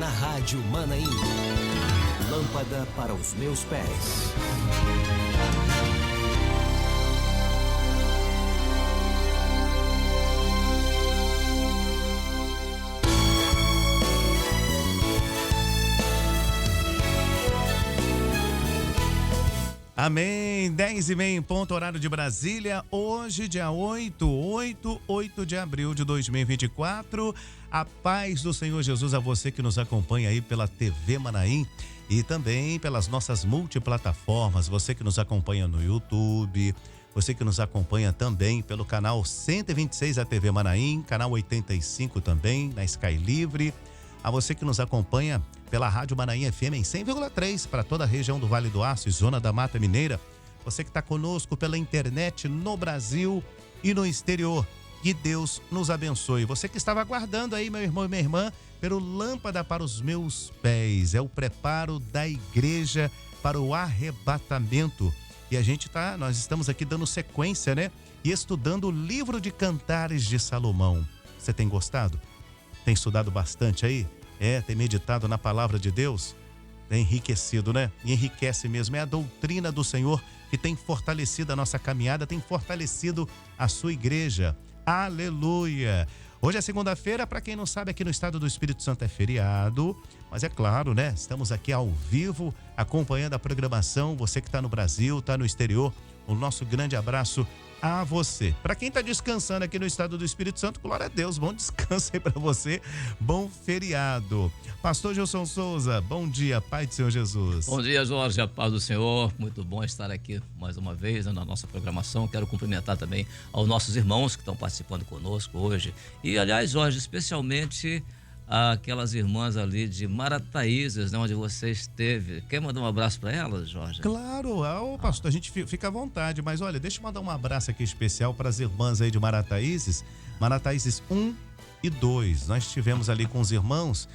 na Rádio Manaim. Lâmpada para os meus pés. Amém, 10h30 em ponto, horário de Brasília, hoje dia 8 de abril de 2024, a paz do Senhor Jesus a você que nos acompanha aí pela TV Manaim e também pelas nossas multiplataformas, você que nos acompanha no YouTube, você que nos acompanha também pelo canal 126 da TV Manaim, canal 85 também, na Sky Livre, a você que nos acompanha pela Rádio Manaim FM em 100,3 para toda a região do Vale do Aço e Zona da Mata Mineira. Você que está conosco pela internet no Brasil e no exterior. Que Deus nos abençoe. Você que estava aguardando aí, meu irmão e minha irmã, pelo Lâmpada para os meus pés. É o preparo da igreja para o arrebatamento. E nós estamos aqui dando sequência, né? E estudando o livro de Cantares de Salomão. Você tem gostado? Tem estudado bastante aí? Tem meditado na palavra de Deus? Tem enriquecido, né? E enriquece mesmo. É a doutrina do Senhor que tem fortalecido a nossa caminhada, tem fortalecido a sua igreja. Aleluia! Hoje é segunda-feira, para quem não sabe, aqui no estado do Espírito Santo é feriado, mas é claro, né? Estamos aqui ao vivo, acompanhando a programação. Você que está no Brasil, está no exterior, o nosso grande abraço a você. Para quem está descansando aqui no estado do Espírito Santo, glória a Deus, bom descanso aí para você, bom feriado. Pastor Gilson Souza, bom dia, Pai do Senhor Jesus. Bom dia, Jorge, a paz do Senhor, muito bom estar aqui mais uma vez, né, na nossa programação. Quero cumprimentar também aos nossos irmãos que estão participando conosco hoje. E, aliás, Jorge, especialmente aquelas irmãs ali de Marataízes, né, onde você esteve. Quer mandar um abraço para elas, Jorge? Claro, pastor, a gente fica à vontade, mas olha, deixa eu mandar um abraço aqui especial para as irmãs aí de Marataízes, Marataízes 1 e 2. Nós estivemos ali com os irmãos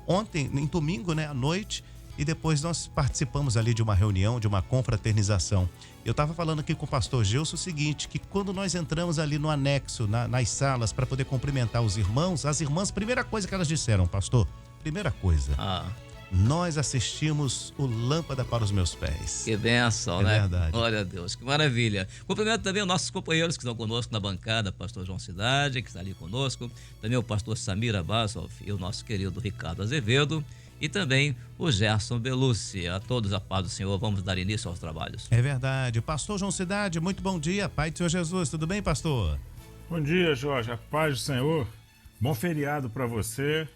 ontem, em domingo, né, à noite, e depois nós participamos ali de uma reunião, de uma confraternização. Eu estava falando aqui com o pastor Gilson o seguinte, que quando nós entramos ali no anexo, nas salas, para poder cumprimentar os irmãos, as irmãs, primeira coisa que elas disseram, pastor, primeira coisa, nós assistimos o Lâmpada para os meus pés. Que bênção, né? É verdade. Glória a Deus, que maravilha. Cumprimento também os nossos companheiros que estão conosco na bancada, pastor João Cidade, que está ali conosco, também o pastor Samir Abbasov e o nosso querido Ricardo Azevedo, e também o Gerson Belucci. A todos a paz do Senhor, vamos dar início aos trabalhos. É verdade. Pastor João Cidade, muito bom dia, Pai do Senhor Jesus, tudo bem, pastor? Bom dia, Jorge, a paz do Senhor, bom feriado para você.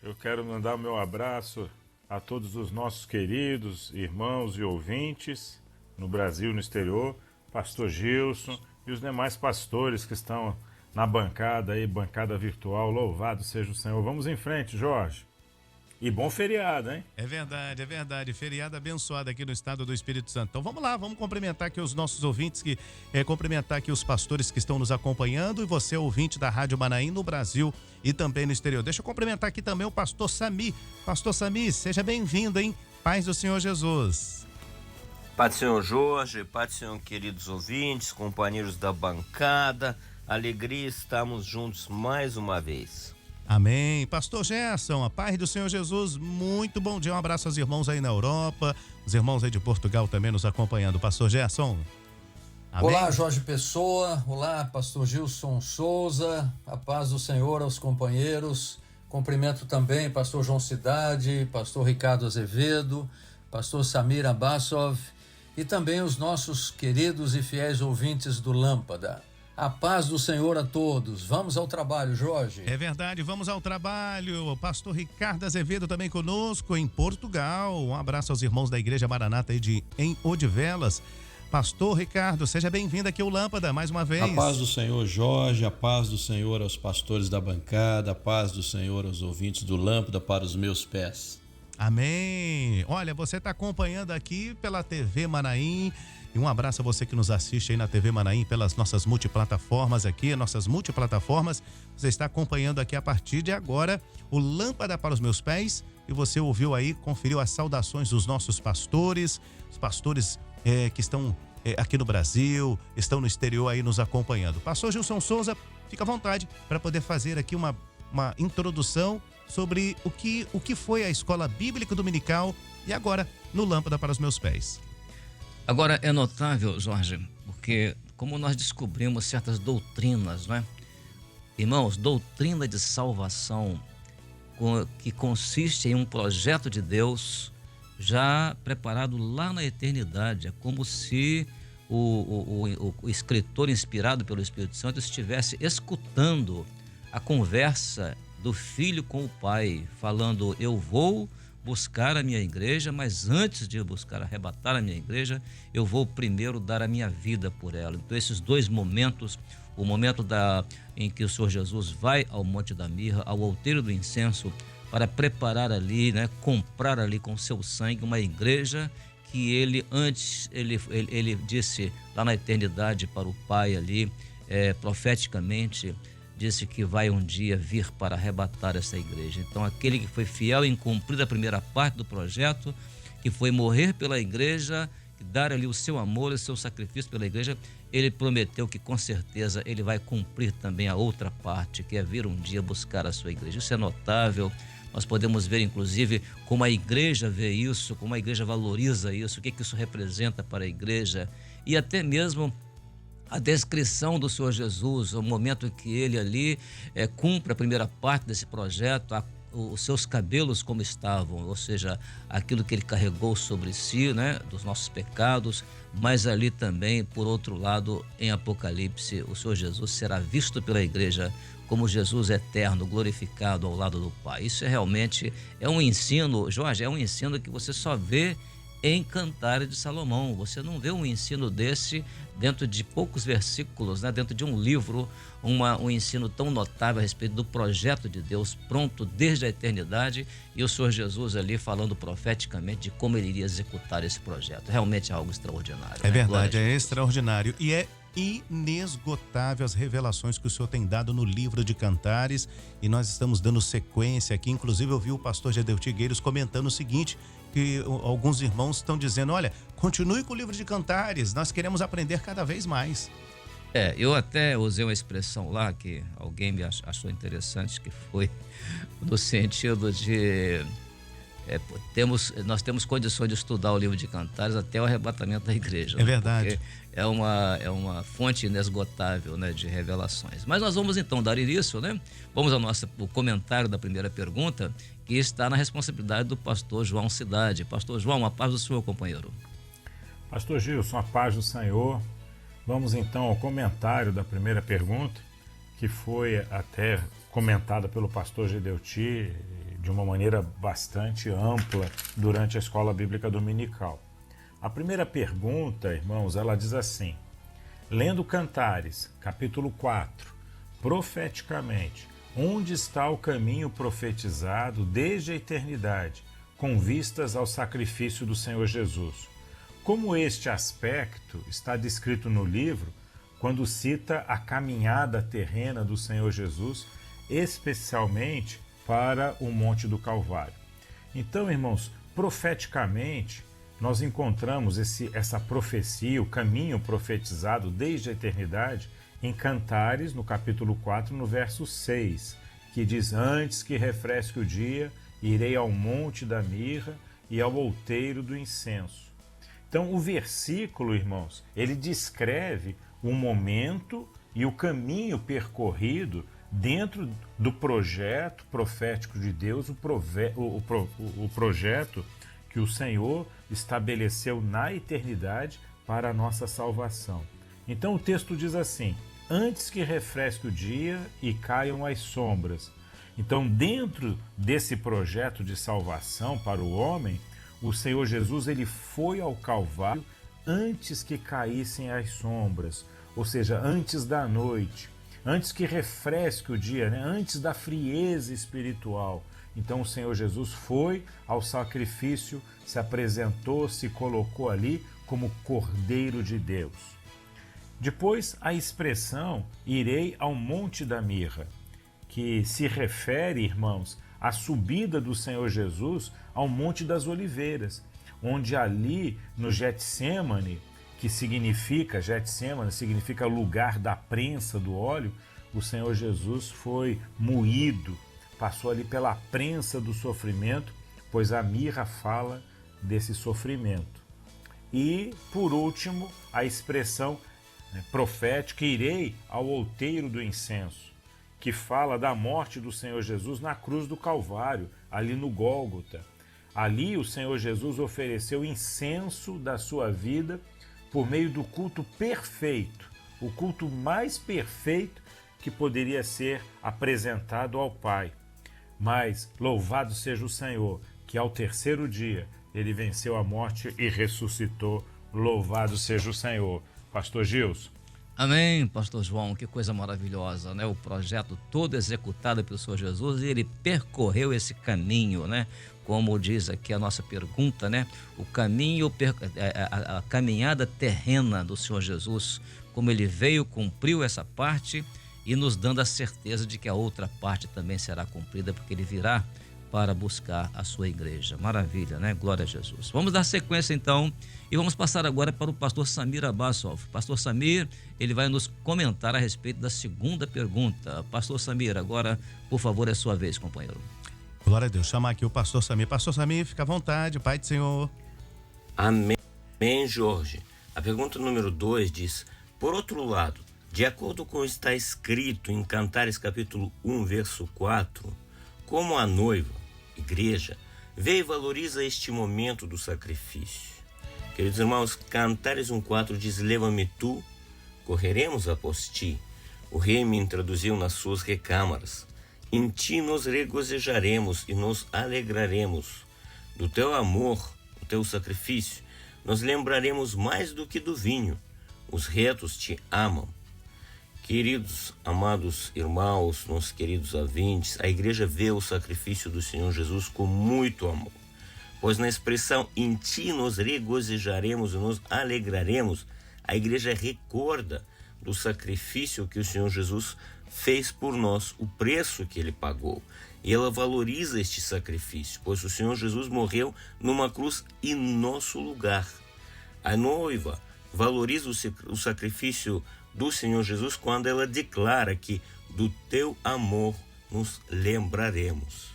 Eu quero mandar o meu abraço a todos os nossos queridos irmãos e ouvintes no Brasil e no exterior, pastor Gilson e os demais pastores que estão na bancada aí, bancada virtual. Louvado seja o Senhor. Vamos em frente, Jorge. E bom feriado, hein? É verdade. Feriado abençoado aqui no estado do Espírito Santo. Então vamos lá, vamos cumprimentar aqui os nossos ouvintes, cumprimentar aqui os pastores que estão nos acompanhando e você, ouvinte da Rádio Manaim no Brasil e também no exterior. Deixa eu cumprimentar aqui também o pastor Sami. Pastor Sami, seja bem-vindo, hein? Paz do Senhor Jesus. Paz do Senhor Jorge, paz do Senhor, queridos ouvintes, companheiros da bancada. Alegria, estamos juntos mais uma vez. Amém. Pastor Gerson, a paz do Senhor Jesus, muito bom dia. Um abraço aos irmãos aí na Europa, os irmãos aí de Portugal também nos acompanhando. Pastor Gerson. Amém. Olá, Jorge Pessoa. Olá, pastor Gilson Souza. A paz do Senhor aos companheiros. Cumprimento também pastor João Cidade, pastor Ricardo Azevedo, pastor Samir Abbasov e também os nossos queridos e fiéis ouvintes do Lâmpada. A paz do Senhor a todos. Vamos ao trabalho, Jorge. É verdade, vamos ao trabalho. O pastor Ricardo Azevedo também conosco em Portugal. Um abraço aos irmãos da Igreja Maranata aí em Odivelas. Pastor Ricardo, seja bem-vindo aqui ao Lâmpada mais uma vez. A paz do Senhor, Jorge, a paz do Senhor aos pastores da bancada, a paz do Senhor aos ouvintes do Lâmpada para os meus pés. Amém. Olha, você está acompanhando aqui pela TV Manaim. E um abraço a você que nos assiste aí na TV Manaim pelas nossas multiplataformas aqui, nossas multiplataformas. Você está acompanhando aqui a partir de agora o Lâmpada para os meus pés. E você ouviu aí, conferiu as saudações dos nossos pastores, os pastores que estão aqui no Brasil, estão no exterior aí nos acompanhando. Pastor Gilson Souza, fica à vontade para poder fazer aqui uma introdução sobre o que foi a escola bíblica dominical e agora no Lâmpada para os Meus Pés. Agora é notável, Jorge, porque como nós descobrimos certas doutrinas, não é? Irmãos, doutrina de salvação que consiste em um projeto de Deus já preparado lá na eternidade. É como se o escritor inspirado pelo Espírito Santo estivesse escutando a conversa do filho com o pai, falando: eu vou buscar a minha igreja, mas antes de eu buscar arrebatar a minha igreja, eu vou primeiro dar a minha vida por ela. Então esses dois momentos, o momento em que o Senhor Jesus vai ao Monte da Mirra, ao outeiro do incenso, para preparar ali, né, comprar ali com seu sangue uma igreja que ele disse lá na eternidade para o Pai ali, profeticamente, disse que vai um dia vir para arrebatar essa igreja. Então aquele que foi fiel em cumprir a primeira parte do projeto, que foi morrer pela igreja, dar ali o seu amor, o seu sacrifício pela igreja, ele prometeu que com certeza ele vai cumprir também a outra parte, que é vir um dia buscar a sua igreja. Isso é notável. Nós podemos ver, inclusive, como a igreja vê isso, como a igreja valoriza isso, o que isso representa para a igreja, e até mesmo a descrição do Senhor Jesus, o momento em que ele ali cumpre a primeira parte desse projeto, os seus cabelos como estavam, ou seja, aquilo que ele carregou sobre si, né, dos nossos pecados, mas ali também, por outro lado, em Apocalipse, o Senhor Jesus será visto pela igreja como Jesus eterno, glorificado ao lado do Pai. Isso realmente é um ensino, Jorge, é um ensino que você só vê em Cantares de Salomão. Você não vê um ensino desse dentro de poucos versículos, né? Dentro de um livro, um ensino tão notável a respeito do projeto de Deus, pronto desde a eternidade, e o Senhor Jesus ali falando profeticamente de como ele iria executar esse projeto. Realmente é algo extraordinário. É verdade, é extraordinário. E é inesgotável as revelações que o Senhor tem dado no livro de Cantares, e nós estamos dando sequência aqui. Inclusive eu vi o pastor Gedeu Tigueiros comentando o seguinte, que alguns irmãos estão dizendo: olha, continue com o livro de Cantares, nós queremos aprender cada vez mais. Eu até usei uma expressão lá que alguém me achou interessante, que foi no sentido de nós temos condições de estudar o livro de Cantares até o arrebatamento da igreja. É verdade. Porque é uma fonte inesgotável, né, de revelações. Mas nós vamos então dar início, né? Vamos ao o comentário da primeira pergunta, que está na responsabilidade do pastor João Cidade. Pastor João, a paz do Senhor, companheiro. Pastor Gilson, a paz do Senhor. Vamos então ao comentário da primeira pergunta, que foi até comentada pelo pastor Gedeuti de uma maneira bastante ampla durante a escola bíblica dominical. A primeira pergunta, irmãos, ela diz assim: lendo Cantares, capítulo 4, profeticamente, onde está o caminho profetizado desde a eternidade, com vistas ao sacrifício do Senhor Jesus? Como este aspecto está descrito no livro, quando cita a caminhada terrena do Senhor Jesus, especialmente para o Monte do Calvário. Então, irmãos, profeticamente, nós encontramos essa profecia, o caminho profetizado desde a eternidade, em Cantares, no capítulo 4, no verso 6, que diz: antes que refresque o dia, irei ao Monte da Mirra e ao outeiro do incenso. Então, o versículo, irmãos, ele descreve o momento e o caminho percorrido dentro do projeto profético de Deus, o projeto que o Senhor estabeleceu na eternidade para a nossa salvação. Então o texto diz assim: antes que refresque o dia e caiam as sombras. Então, dentro desse projeto de salvação para o homem, o Senhor Jesus ele foi ao Calvário antes que caíssem as sombras, ou seja, antes da noite, antes que refresque o dia, né? Antes da frieza espiritual. Então o Senhor Jesus foi ao sacrifício, se apresentou, se colocou ali como Cordeiro de Deus. Depois a expressão irei ao Monte da Mirra, que se refere, irmãos, à subida do Senhor Jesus ao Monte das Oliveiras, onde ali no Getsêmani, Getsêmani significa lugar da prensa do óleo, o Senhor Jesus foi moído passou ali pela prensa do sofrimento, pois a mirra fala desse sofrimento. E, por último, a expressão profética, irei ao outeiro do incenso, que fala da morte do Senhor Jesus na cruz do Calvário, ali no Gólgota. Ali o Senhor Jesus ofereceu incenso da sua vida por meio do culto perfeito, o culto mais perfeito que poderia ser apresentado ao Pai. Mas louvado seja o Senhor, que ao terceiro dia ele venceu a morte e ressuscitou. Louvado seja o Senhor. Pastor Gilson. Amém, pastor João, que coisa maravilhosa, né? O projeto todo executado pelo Senhor Jesus, e ele percorreu esse caminho, né? Como diz aqui a nossa pergunta, né? O caminho, a caminhada terrena do Senhor Jesus, como ele veio, cumpriu essa parte e nos dando a certeza de que a outra parte também será cumprida, porque ele virá para buscar a sua igreja. Maravilha, né? Glória a Jesus. Vamos dar sequência então e vamos passar agora para o pastor Samir Abassov. Pastor Samir, ele vai nos comentar a respeito da segunda pergunta. Pastor Samir, agora, por favor, é sua vez, companheiro. Glória a Deus. Chamar aqui o pastor Samir. Pastor Samir, fica à vontade, Pai do Senhor. Amém, Jorge. A pergunta número 2 diz: por outro lado, de acordo com o que está escrito em Cantares capítulo 1, verso 4, como a noiva, igreja, vê e valoriza este momento do sacrifício. Queridos irmãos, Cantares 1,4 diz: leva-me tu, correremos após ti. O rei me introduziu nas suas recâmaras. Em ti nos regozijaremos e nos alegraremos. Do teu amor, do teu sacrifício, nos lembraremos mais do que do vinho. Os retos te amam. Queridos, amados irmãos, nossos queridos ouvintes, a igreja vê o sacrifício do Senhor Jesus com muito amor. Pois na expressão em ti nos regozijaremos e nos alegraremos, a igreja recorda do sacrifício que o Senhor Jesus fez por nós, o preço que ele pagou. E ela valoriza este sacrifício, pois o Senhor Jesus morreu numa cruz em nosso lugar. A noiva valoriza o sacrifício do Senhor Jesus quando ela declara que do teu amor nos lembraremos.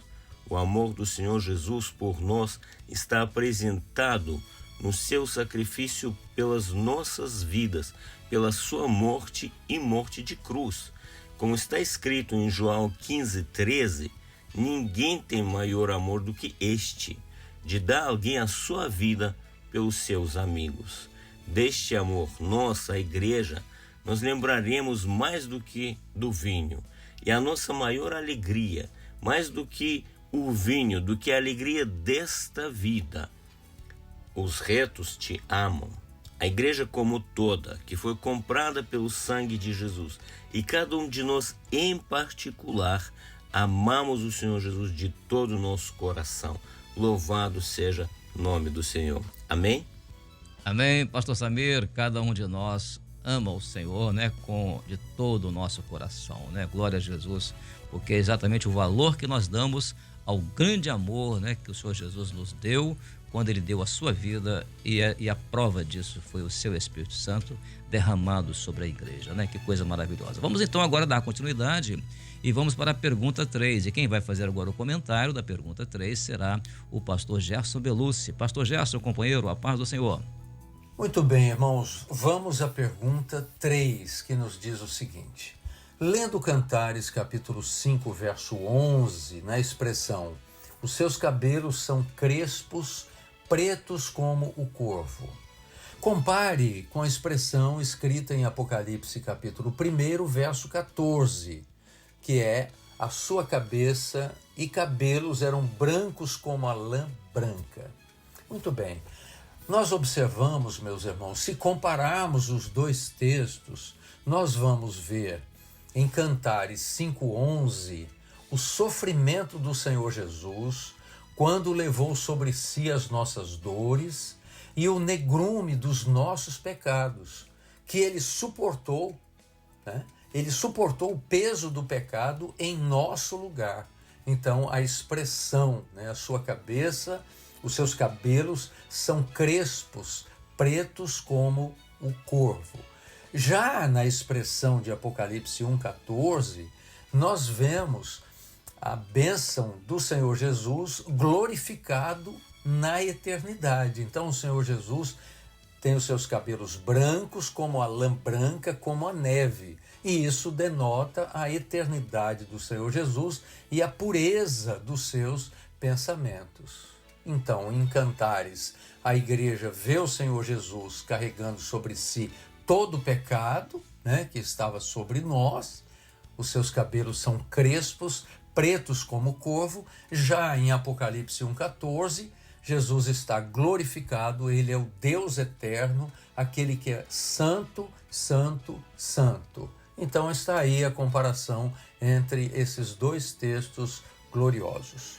O amor do Senhor Jesus por nós está apresentado no seu sacrifício pelas nossas vidas, pela sua morte e morte de cruz. Como está escrito em João 15:13, ninguém tem maior amor do que este, de dar alguém a sua vida pelos seus amigos. Deste amor, nós, a igreja, nos lembraremos mais do que do vinho. E a nossa maior alegria, mais do que o vinho, do que a alegria desta vida. Os retos te amam. A igreja como toda, que foi comprada pelo sangue de Jesus, e cada um de nós em particular, amamos o Senhor Jesus de todo o nosso coração. Louvado seja o nome do Senhor. Amém? Amém, pastor Samir. Cada um de nós ama o Senhor, né, de todo o nosso coração, né? Glória a Jesus, porque é exatamente o valor que nós damos ao grande amor, né, que o Senhor Jesus nos deu quando ele deu a sua vida, e a prova disso foi o seu Espírito Santo derramado sobre a igreja, né? Que coisa maravilhosa. Vamos então agora dar continuidade e vamos para a pergunta 3. E quem vai fazer agora o comentário da pergunta 3 será o pastor Gerson Belucci. Pastor Gerson, companheiro, a paz do Senhor. Muito bem, irmãos, vamos à pergunta 3, que nos diz o seguinte: lendo Cantares capítulo 5, verso 11, na expressão, os seus cabelos são crespos, pretos como o corvo. Compare com a expressão escrita em Apocalipse capítulo 1, verso 14, que é: a sua cabeça e cabelos eram brancos como a lã branca. Muito bem. Nós observamos, meus irmãos, se compararmos os dois textos, nós vamos ver em Cantares 5:11 o sofrimento do Senhor Jesus quando levou sobre si as nossas dores e o negrume dos nossos pecados, que ele suportou, né? Ele suportou o peso do pecado em nosso lugar. Então, a expressão, né, a sua cabeça, os seus cabelos são crespos, pretos como o corvo. Já na expressão de Apocalipse 1:14, nós vemos a bênção do Senhor Jesus glorificado na eternidade. Então o Senhor Jesus tem os seus cabelos brancos como a lã branca, como a neve. E isso denota a eternidade do Senhor Jesus e a pureza dos seus pensamentos. Então, em Cantares, a igreja vê o Senhor Jesus carregando sobre si todo o pecado, né, que estava sobre nós. Os seus cabelos são crespos, pretos como corvo. Já em Apocalipse 1,14, Jesus está glorificado, ele é o Deus eterno, aquele que é santo, santo, santo. Então está aí a comparação entre esses dois textos gloriosos.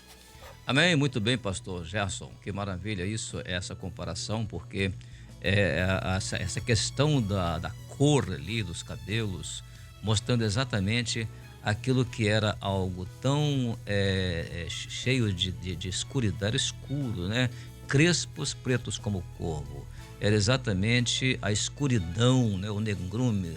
Amém, muito bem, pastor Gerson, que maravilha isso, essa comparação, porque essa questão da cor ali dos cabelos, mostrando exatamente aquilo que era algo tão cheio de escuridão, era escuro, né? Crespos, pretos como corvo. Era exatamente a escuridão, né? O negrume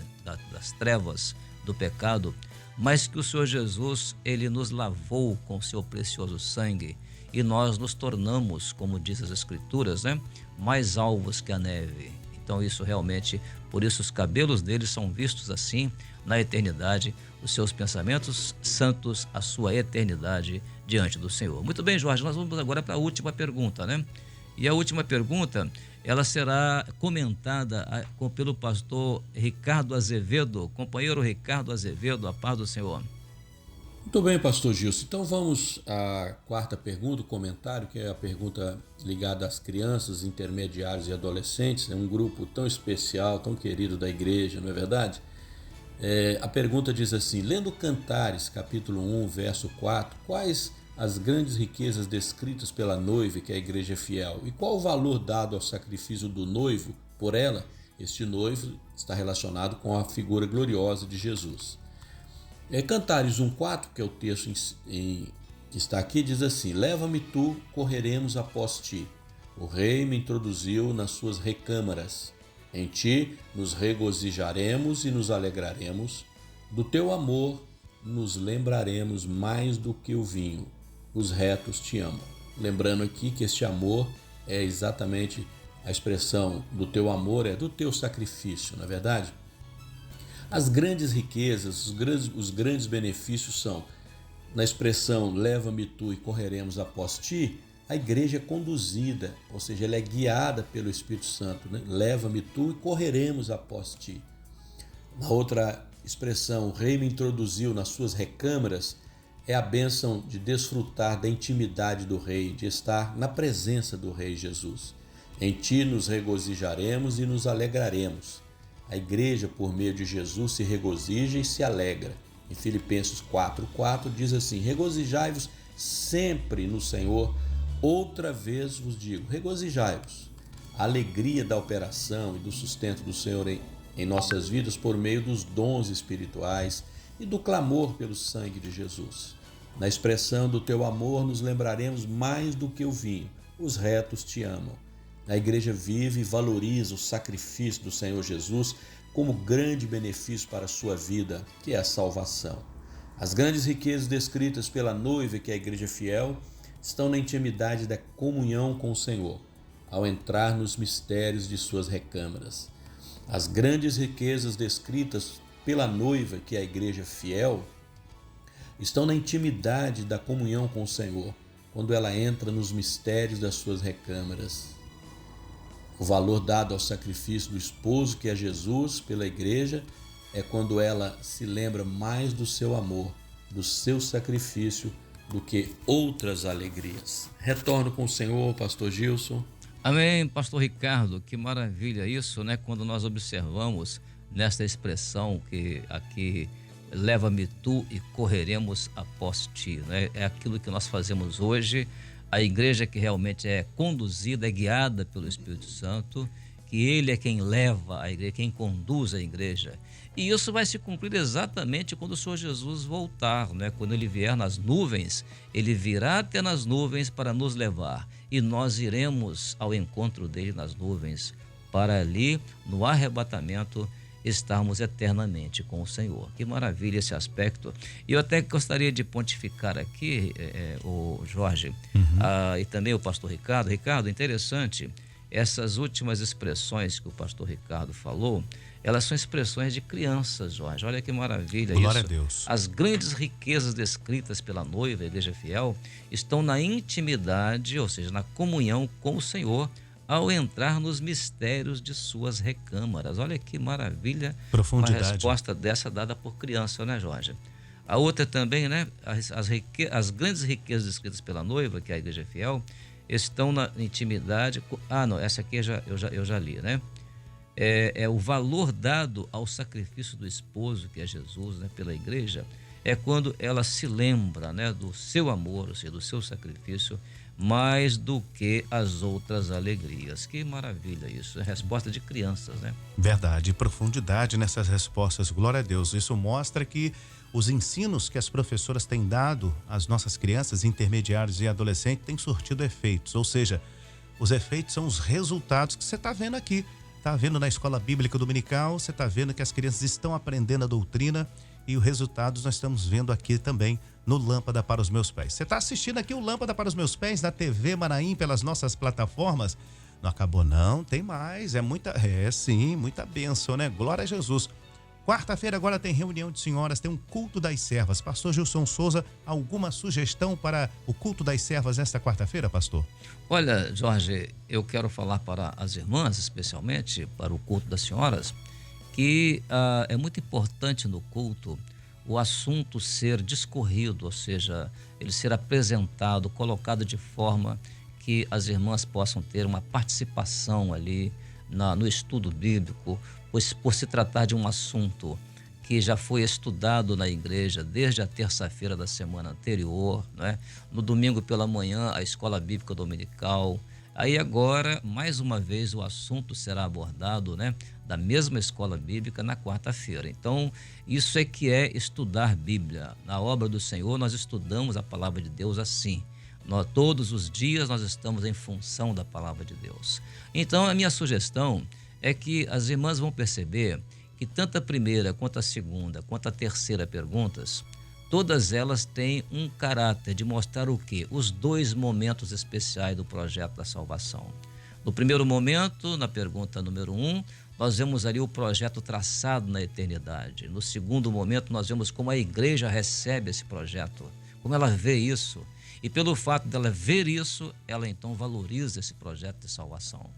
das trevas do pecado, mas que o Senhor Jesus, ele nos lavou com seu precioso sangue e nós nos tornamos, como diz as Escrituras, né? Mais alvos que a neve. Então isso realmente, por isso os cabelos dele são vistos assim na eternidade, os seus pensamentos santos, a sua eternidade diante do Senhor. Muito bem, Jorge, nós vamos agora para a última pergunta, né? E a última pergunta, ela será comentada pelo pastor Ricardo Azevedo. Companheiro Ricardo Azevedo, a paz do Senhor. Muito bem, pastor Gilson. Então vamos à quarta pergunta, o comentário, que é a pergunta ligada às crianças, intermediários e adolescentes. É um grupo tão especial, tão querido da igreja, não é verdade? A pergunta diz assim: lendo Cantares, capítulo 1, verso 4, quais as grandes riquezas descritas pela noiva, que é a igreja fiel, e qual o valor dado ao sacrifício do noivo por ela? Este noivo está relacionado com a figura gloriosa de Jesus. Cantares 1,4, que é o texto que está aqui, diz assim: leva-me tu, correremos após ti. O rei me introduziu nas suas recâmaras. Em ti nos regozijaremos e nos alegraremos. Do teu amor nos lembraremos mais do que o vinho. Os retos te amam. Lembrando aqui que este amor é exatamente a expressão do teu amor, é do teu sacrifício, não é verdade? As grandes riquezas, os grandes benefícios são, na expressão leva-me tu e correremos após ti, a igreja é conduzida, ou seja, ela é guiada pelo Espírito Santo, né? Leva-me tu e correremos após ti. Na outra expressão, o rei me introduziu nas suas recâmaras, é a bênção de desfrutar da intimidade do rei, de estar na presença do rei Jesus. Em ti nos regozijaremos e nos alegraremos. A igreja, por meio de Jesus, se regozija e se alegra. Em Filipenses 4,4 diz assim: regozijai-vos sempre no Senhor. Outra vez vos digo, regozijai-vos. A alegria da operação e do sustento do Senhor em nossas vidas por meio dos dons espirituais e do clamor pelo sangue de Jesus. Na expressão do teu amor nos lembraremos mais do que o vinho. Os retos te amam. A igreja vive e valoriza o sacrifício do Senhor Jesus como grande benefício para a sua vida, que é a salvação. As grandes riquezas descritas pela noiva, que é a igreja fiel, estão na intimidade da comunhão com o Senhor, ao entrar nos mistérios de suas recâmaras. As grandes riquezas descritas pela noiva, que é a igreja fiel, estão na intimidade da comunhão com o Senhor, quando ela entra nos mistérios das suas recâmaras. O valor dado ao sacrifício do esposo, que é Jesus, pela igreja, é quando ela se lembra mais do seu amor, do seu sacrifício, do que outras alegrias. Retorno com o Senhor, pastor Gilson. Amém, pastor Ricardo, que maravilha isso, né? Quando nós observamos nesta expressão que aqui, leva-me tu e correremos após ti, né? É aquilo que nós fazemos hoje, a igreja que realmente é conduzida, é guiada pelo Espírito Santo, que ele é quem leva a igreja, quem conduz a igreja. E isso vai se cumprir exatamente quando o Senhor Jesus voltar, né? Quando ele vier nas nuvens, ele virá até nas nuvens para nos levar. E nós iremos ao encontro dele nas nuvens, para ali, no arrebatamento, estarmos eternamente com o Senhor. Que maravilha esse aspecto. E eu até gostaria de pontificar aqui, o Jorge, e também o pastor Ricardo. Ricardo, interessante, essas últimas expressões que o pastor Ricardo falou, elas são expressões de crianças, Jorge. Olha que maravilha. Glória isso. a Deus. As grandes riquezas descritas pela noiva, a igreja fiel, estão na intimidade, ou seja, na comunhão com o Senhor, ao entrar nos mistérios de suas recâmaras. Olha que maravilha. Profundidade. Uma resposta dessa dada por criança, né, Jorge? A outra também, né? As grandes riquezas descritas pela noiva, que é a igreja fiel, estão na intimidade. Não, essa aqui eu já li, né? É o valor dado ao sacrifício do esposo, que é Jesus, né, pela igreja, é quando ela se lembra, né, do seu amor, ou seja, do seu sacrifício, mais do que as outras alegrias. Que maravilha isso, é resposta de crianças, né? Verdade, profundidade nessas respostas, glória a Deus. Isso mostra que os ensinos que as professoras têm dado às nossas crianças, intermediários e adolescentes têm surtido efeitos, ou seja, os efeitos são os resultados que você está vendo aqui. Está vendo na escola bíblica dominical, você está vendo que as crianças estão aprendendo a doutrina e os resultados nós estamos vendo aqui também no Lâmpada para os Meus Pés. Você está assistindo aqui o Lâmpada para os Meus Pés na TV Manaim pelas nossas plataformas? Não acabou não, tem mais, muita bênção, né? Glória a Jesus. Quarta-feira agora tem reunião de senhoras, tem um culto das servas. Pastor Gilson Souza, alguma sugestão para o culto das servas nesta quarta-feira, pastor? Olha, Jorge, eu quero falar para as irmãs, especialmente para o culto das senhoras, que é muito importante no culto o assunto ser discorrido, ou seja, ele ser apresentado, colocado de forma que as irmãs possam ter uma participação ali no estudo bíblico, pois por se tratar de um assunto que já foi estudado na igreja desde a terça-feira da semana anterior, né? No domingo pela manhã, a escola bíblica dominical. Aí agora, mais uma vez, o assunto será abordado, né, da mesma escola bíblica na quarta-feira. Então, isso é que é estudar Bíblia. Na obra do Senhor, nós estudamos a palavra de Deus assim. Todos os dias nós estamos em função da palavra de Deus. Então, a minha sugestão é que as irmãs vão perceber que tanto a primeira, quanto a segunda, quanto a terceira perguntas, todas elas têm um caráter de mostrar o quê? Os dois momentos especiais do projeto da salvação. No primeiro momento, na pergunta número 1, nós vemos ali o projeto traçado na eternidade. No segundo momento, nós vemos como a igreja recebe esse projeto, como ela vê isso. E pelo fato dela ver isso, ela então valoriza esse projeto de salvação.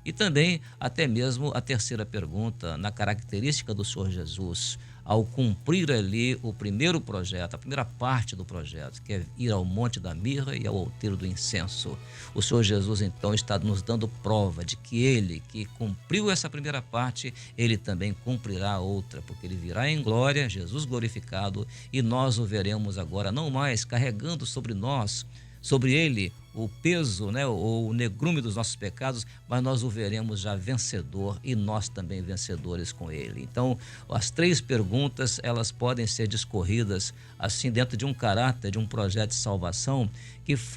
E também, até mesmo, a terceira pergunta, na característica do Senhor Jesus, ao cumprir ali o primeiro projeto, a primeira parte do projeto, que é ir ao Monte da Mirra e ao Outeiro do Incenso. O Senhor Jesus, então, está nos dando prova de que ele, que cumpriu essa primeira parte, ele também cumprirá a outra, porque ele virá em glória, Jesus glorificado, e nós o veremos agora, não mais carregando sobre ele, o peso, né, ou o negrume dos nossos pecados, mas nós o veremos já vencedor e nós também vencedores com ele. Então, as três perguntas, elas podem ser discorridas assim dentro de um caráter, de um projeto de salvação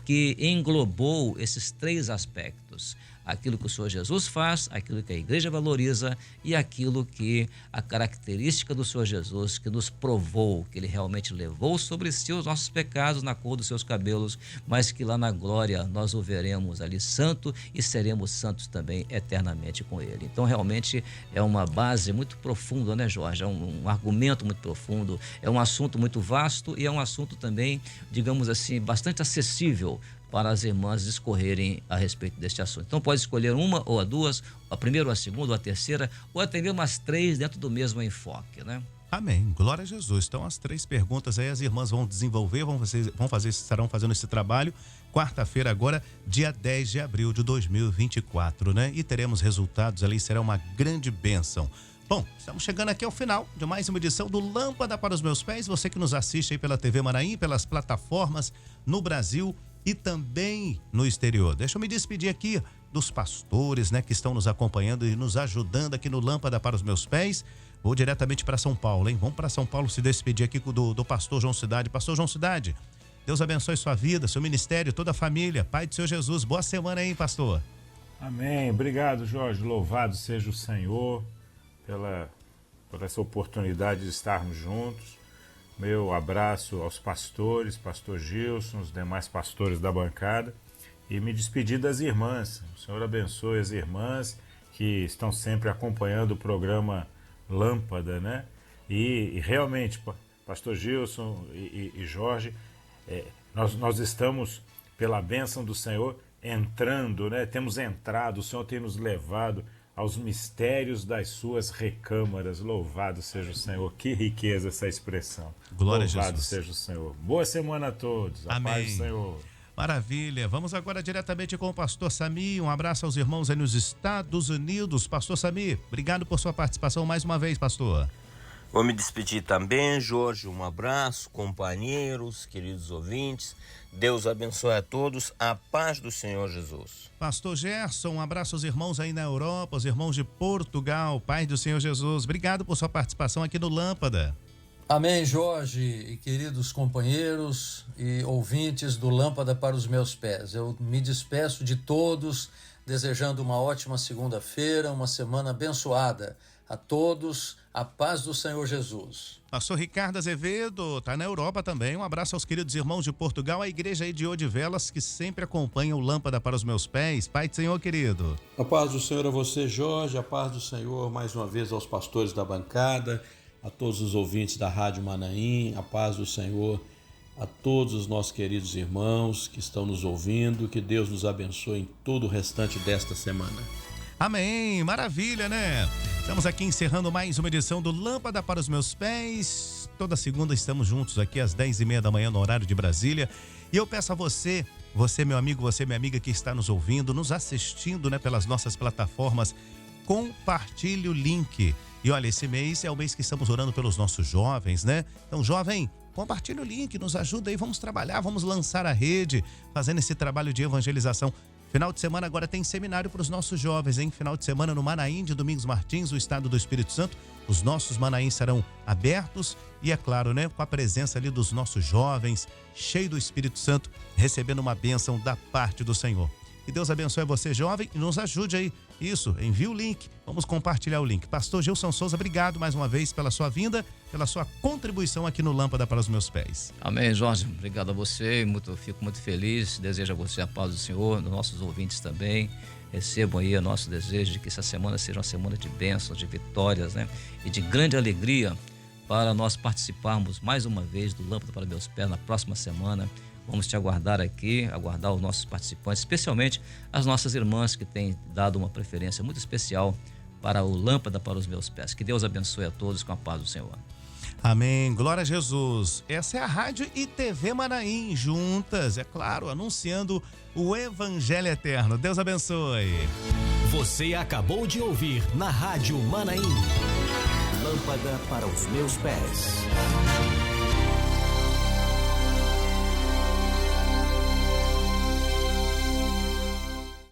que englobou esses três aspectos. Aquilo que o Senhor Jesus faz, aquilo que a igreja valoriza e aquilo que a característica do Senhor Jesus que nos provou, que ele realmente levou sobre si os nossos pecados na cor dos seus cabelos, mas que lá na glória nós o veremos ali santo e seremos santos também eternamente com ele. Então realmente é uma base muito profunda, né, Jorge? É um argumento muito profundo, é um assunto muito vasto e é um assunto também, digamos assim, bastante acessível para as irmãs discorrerem a respeito deste assunto. Então pode escolher uma ou a duas, a primeira ou a segunda ou a terceira, ou até mesmo as três dentro do mesmo enfoque, né? Amém, glória a Jesus. Então as três perguntas aí as irmãs vão desenvolver, estarão fazendo esse trabalho quarta-feira agora, dia 10 de abril de 2024, né? E teremos resultados ali, será uma grande bênção. Bom, estamos chegando aqui ao final de mais uma edição do Lâmpada para os Meus Pés. Você que nos assiste aí pela TV Manaim, pelas plataformas no Brasil e também no exterior. Deixa eu me despedir aqui dos pastores, né, que estão nos acompanhando e nos ajudando aqui no Lâmpada para os Meus Pés. Vou diretamente para São Paulo, hein? Vamos para São Paulo se despedir aqui do pastor João Cidade. Pastor João Cidade, Deus abençoe sua vida, seu ministério, toda a família. Pai do Senhor Jesus, boa semana aí, pastor. Amém. Obrigado, Jorge. Louvado seja o Senhor por essa oportunidade de estarmos juntos. Meu abraço aos pastores, pastor Gilson, os demais pastores da bancada, e me despedir das irmãs. O Senhor abençoe as irmãs que estão sempre acompanhando o programa Lâmpada, né? E realmente, pastor Gilson e Jorge, nós estamos, pela bênção do Senhor, entrando, né? Temos entrado, o Senhor tem nos levado aos mistérios das suas recâmaras. Louvado seja o Senhor. Que riqueza essa expressão. Glória a Jesus. Louvado seja o Senhor. Boa semana a todos. A Amém. paz do Senhor. Maravilha. Vamos agora diretamente com o pastor Sami. Um abraço aos irmãos aí nos Estados Unidos. Pastor Sami, obrigado por sua participação mais uma vez, pastor. Vou me despedir também, Jorge. Um abraço, companheiros, queridos ouvintes. Deus abençoe a todos. A paz do Senhor Jesus. Pastor Gerson, um abraço aos irmãos aí na Europa, os irmãos de Portugal. Paz do Senhor Jesus. Obrigado por sua participação aqui no Lâmpada. Amém, Jorge e queridos companheiros e ouvintes do Lâmpada para os Meus Pés. Eu me despeço de todos, desejando uma ótima segunda-feira, uma semana abençoada. A todos, a paz do Senhor Jesus. Pastor Ricardo Azevedo, tá na Europa também. Um abraço aos queridos irmãos de Portugal, a igreja aí de Odivelas, que sempre acompanha o Lâmpada para os Meus Pés. Pai do Senhor, querido. A paz do Senhor a você, Jorge, a paz do Senhor mais uma vez aos pastores da bancada, a todos os ouvintes da Rádio Manaim, a paz do Senhor a todos os nossos queridos irmãos que estão nos ouvindo, que Deus nos abençoe em todo o restante desta semana. Amém, maravilha, né? Estamos aqui encerrando mais uma edição do Lâmpada para os Meus Pés. Toda segunda estamos juntos aqui às 10h30 da manhã no horário de Brasília. E eu peço a você meu amigo, você minha amiga que está nos ouvindo, nos assistindo, né, pelas nossas plataformas, compartilhe o link. E olha, esse mês é o mês que estamos orando pelos nossos jovens, né? Então, jovem, compartilhe o link, nos ajuda aí, vamos trabalhar, vamos lançar a rede, fazendo esse trabalho de evangelização. Final de semana agora tem seminário para os nossos jovens, hein? Final de semana no Manaim de Domingos Martins, o estado do Espírito Santo. Os nossos Manaim serão abertos e, é claro, né, com a presença ali dos nossos jovens, cheio do Espírito Santo, recebendo uma bênção da parte do Senhor. Que Deus abençoe você, jovem, e nos ajude aí. Isso, envie o link, vamos compartilhar o link. Pastor Gilson Souza, obrigado mais uma vez pela sua vinda, pela sua contribuição aqui no Lâmpada para os Meus Pés. Amém, Jorge. Obrigado a você. Fico muito feliz. Desejo a você a paz do Senhor, nossos ouvintes também. Recebam aí o nosso desejo de que essa semana seja uma semana de bênçãos, de vitórias, né? E de grande alegria para nós participarmos mais uma vez do Lâmpada para os Meus Pés na próxima semana. Vamos te aguardar aqui, aguardar os nossos participantes, especialmente as nossas irmãs que têm dado uma preferência muito especial para o Lâmpada para os Meus Pés. Que Deus abençoe a todos com a paz do Senhor. Amém, glória a Jesus. Essa é a Rádio e TV Manaim, juntas, é claro, anunciando o Evangelho Eterno. Deus abençoe. Você acabou de ouvir na Rádio Manaim. Lâmpada para os meus pés.